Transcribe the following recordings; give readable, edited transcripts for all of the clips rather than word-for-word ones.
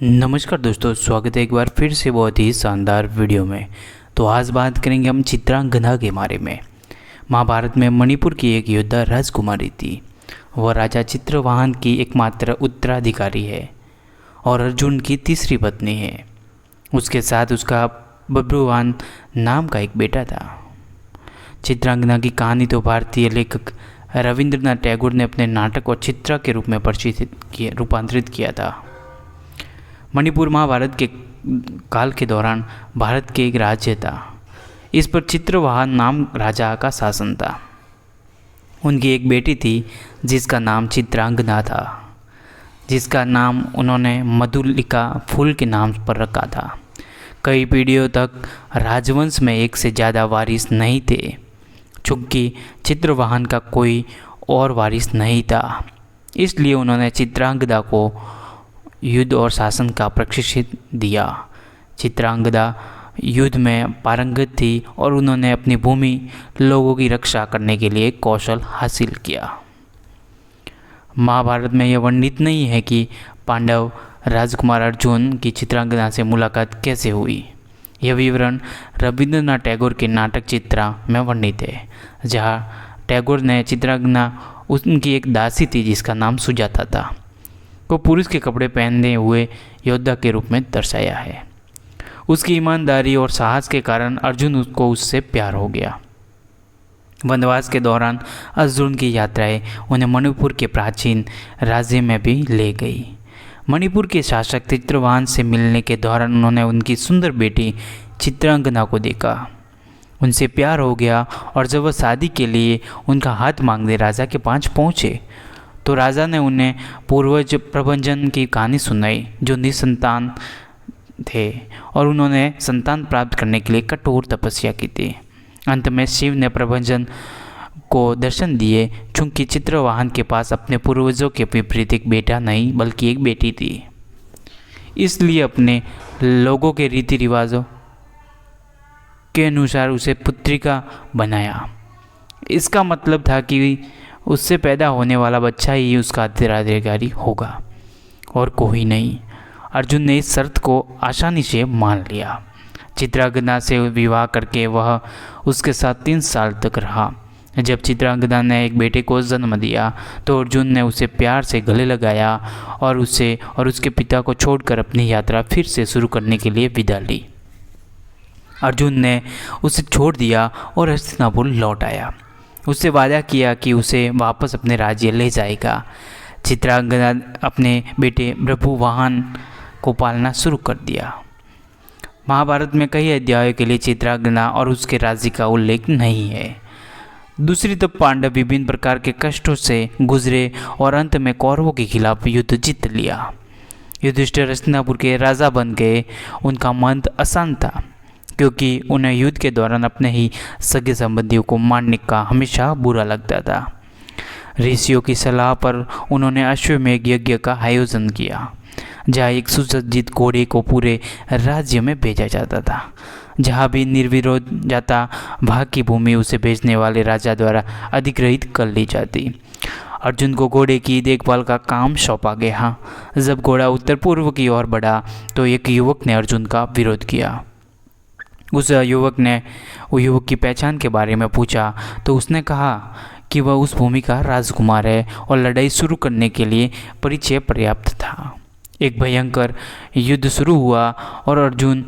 नमस्कार दोस्तों, स्वागत है एक बार फिर से बहुत ही शानदार वीडियो में। तो आज बात करेंगे हम चित्रांगदा के बारे में। महाभारत में मणिपुर की एक योद्धा राजकुमारी थी। वह राजा चित्रवाहन की एकमात्र उत्तराधिकारी है और अर्जुन की तीसरी पत्नी है। उसके साथ उसका बब्रुवाहन नाम का एक बेटा था। चित्रांगदा की कहानी तो भारतीय लेखक रविंद्रनाथ टैगोर ने अपने नाटक और चित्रा के रूप में रूपांतरित किया था। मणिपुर महाभारत के काल के दौरान भारत के एक राज्य था। इस पर चित्रवाहन नाम राजा का शासन था। उनकी एक बेटी थी जिसका नाम चित्रांगदा था, जिसका नाम उन्होंने मधुलिका फूल के नाम पर रखा था। कई पीढ़ियों तक राजवंश में एक से ज़्यादा वारिस नहीं थे, चूँकि चित्रवाहन का कोई और वारिस नहीं था। इसलिए उन्होंने चित्रांगदा को युद्ध और शासन का प्रशिक्षण दिया। चित्रांगदा युद्ध में पारंगत थी और उन्होंने अपनी भूमि लोगों की रक्षा करने के लिए कौशल हासिल किया। महाभारत में यह वर्णित नहीं है कि पांडव राजकुमार अर्जुन की चित्रांगदा से मुलाकात कैसे हुई। यह विवरण रविंद्रनाथ टैगोर के नाटक चित्रा में वर्णित है, जहाँ टैगोर ने चित्रांगदा उनकी एक दासी थी जिसका नाम सुजाता था को पुरुष के कपड़े पहनने हुए योद्धा के रूप में दर्शाया है। उसकी ईमानदारी और साहस के कारण अर्जुन को उससे प्यार हो गया। वनवास के दौरान अर्जुन की यात्राएं उन्हें मणिपुर के प्राचीन राज्य में भी ले गई। मणिपुर के शासक चित्रवाहन से मिलने के दौरान उन्होंने उनकी सुंदर बेटी चित्रांगदा को देखा, उनसे प्यार हो गया और जब वह शादी के लिए उनका हाथ मांगने राजा के पास पहुँचे तो राजा ने उन्हें पूर्वज प्रभंजन की कहानी सुनाई, जो निसंतान थे और उन्होंने संतान प्राप्त करने के लिए कठोर तपस्या की थी। अंत में शिव ने प्रभंजन को दर्शन दिए, चूँकि चित्रवाहन के पास अपने पूर्वजों के विपरीत एक बेटा नहीं बल्कि एक बेटी थी। इसलिए अपने लोगों के रीति रिवाजों के अनुसार उसे पुत्रिका बनाया। इसका मतलब था कि उससे पैदा होने वाला बच्चा ही उसका उत्तराधिकारी होगा और कोई नहीं। अर्जुन ने इस शर्त को आसानी से मान लिया। चित्रांगदा से विवाह करके वह उसके साथ 3 साल तक रहा। जब चित्रांगदा ने एक बेटे को जन्म दिया तो अर्जुन ने उसे प्यार से गले लगाया और उसे और उसके पिता को छोड़कर अपनी यात्रा फिर से शुरू करने के लिए विदा ली। अर्जुन ने उसे छोड़ दिया और हस्तिनापुर लौट आया। उससे वादा किया कि उसे वापस अपने राज्य ले जाएगा। चित्रांगदा अपने बेटे बब्रुवाहन को पालना शुरू कर दिया। महाभारत में कई अध्यायों के लिए चित्रांगदा और उसके राज्य का उल्लेख नहीं है। दूसरी तरफ पांडव विभिन्न प्रकार के कष्टों से गुजरे और अंत में कौरवों के खिलाफ युद्ध जीत लिया। युधिष्ठिर हस्तिनापुर के राजा बन गए। उनका मन अशांत था, क्योंकि उन्हें युद्ध के दौरान अपने ही सगे संबंधियों को मारने का हमेशा बुरा लगता था। ऋषियों की सलाह पर उन्होंने अश्वमेध यज्ञ का आयोजन किया, जहाँ एक सुसज्जित घोड़े को पूरे राज्य में भेजा जाता था। जहाँ भी निर्विरोध जाता, भाग की भूमि उसे भेजने वाले राजा द्वारा अधिग्रहित कर ली जाती। अर्जुन को घोड़े की देखभाल का काम सौंपा गया। जब घोड़ा उत्तर पूर्व की ओर बढ़ा तो एक युवक ने अर्जुन का विरोध किया। उस युवक ने युवक की पहचान के बारे में पूछा तो उसने कहा कि वह उस भूमि का राजकुमार है और लड़ाई शुरू करने के लिए परिचय पर्याप्त था। एक भयंकर युद्ध शुरू हुआ और अर्जुन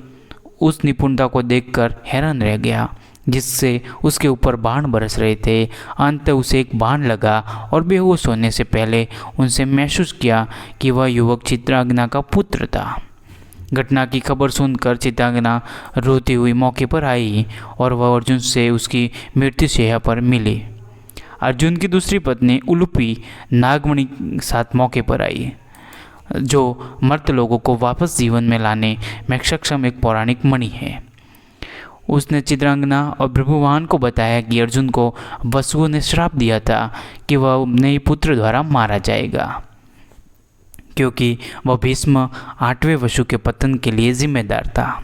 उस निपुणता को देखकर हैरान रह गया, जिससे उसके ऊपर बाण बरस रहे थे। अंत उसे एक बाण लगा और बेहोश होने से पहले उनसे महसूस किया कि वह युवक चित्रांगदा का पुत्र था। घटना की खबर सुनकर चित्रांगदा रोती हुई मौके पर आई और वह अर्जुन से उसकी मृत्यु शैया पर मिली। अर्जुन की दूसरी पत्नी उलूपी नागमणि साथ मौके पर आई, जो मृत लोगों को वापस जीवन में लाने में सक्षम एक पौराणिक मणि है। उसने चित्रांगदा और बब्रुवाहन को बताया कि अर्जुन को वसुओं ने श्राप दिया था कि वह नए पुत्र द्वारा मारा जाएगा, क्योंकि वह भीष्म 8वें वसु के पतन के लिए जिम्मेदार था।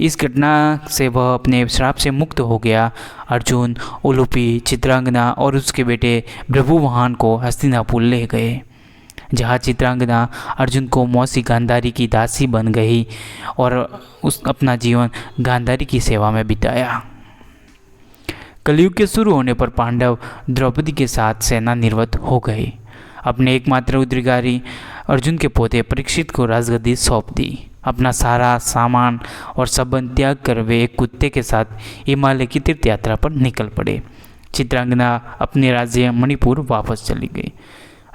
इस घटना से वह अपने श्राप से मुक्त हो गया। अर्जुन, उलूपी, चित्रांगदा और उसके बेटे बब्रुवाहन को हस्तिनापुर ले गए, जहाँ चित्रांगदा अर्जुन को मौसी गांधारी की दासी बन गई और उस अपना जीवन गांधारी की सेवा में बिताया। कलयुग के शुरू होने पर पांडव द्रौपदी के साथ सेना निर्वत हो गए। अपने एकमात्र उत्तराधिकारी अर्जुन के पोते परीक्षित को राजगद्दी सौंप दी। अपना सारा सामान और संबंध त्याग कर वे एक कुत्ते के साथ हिमालय की तीर्थ यात्रा पर निकल पड़े। चित्रांगदा अपने राज्य मणिपुर वापस चली गई।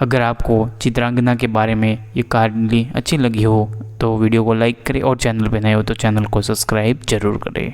अगर आपको चित्रांगदा के बारे में ये कहानी अच्छी लगी हो तो वीडियो को लाइक करें और चैनल पर नए हो तो चैनल को सब्सक्राइब जरूर करें।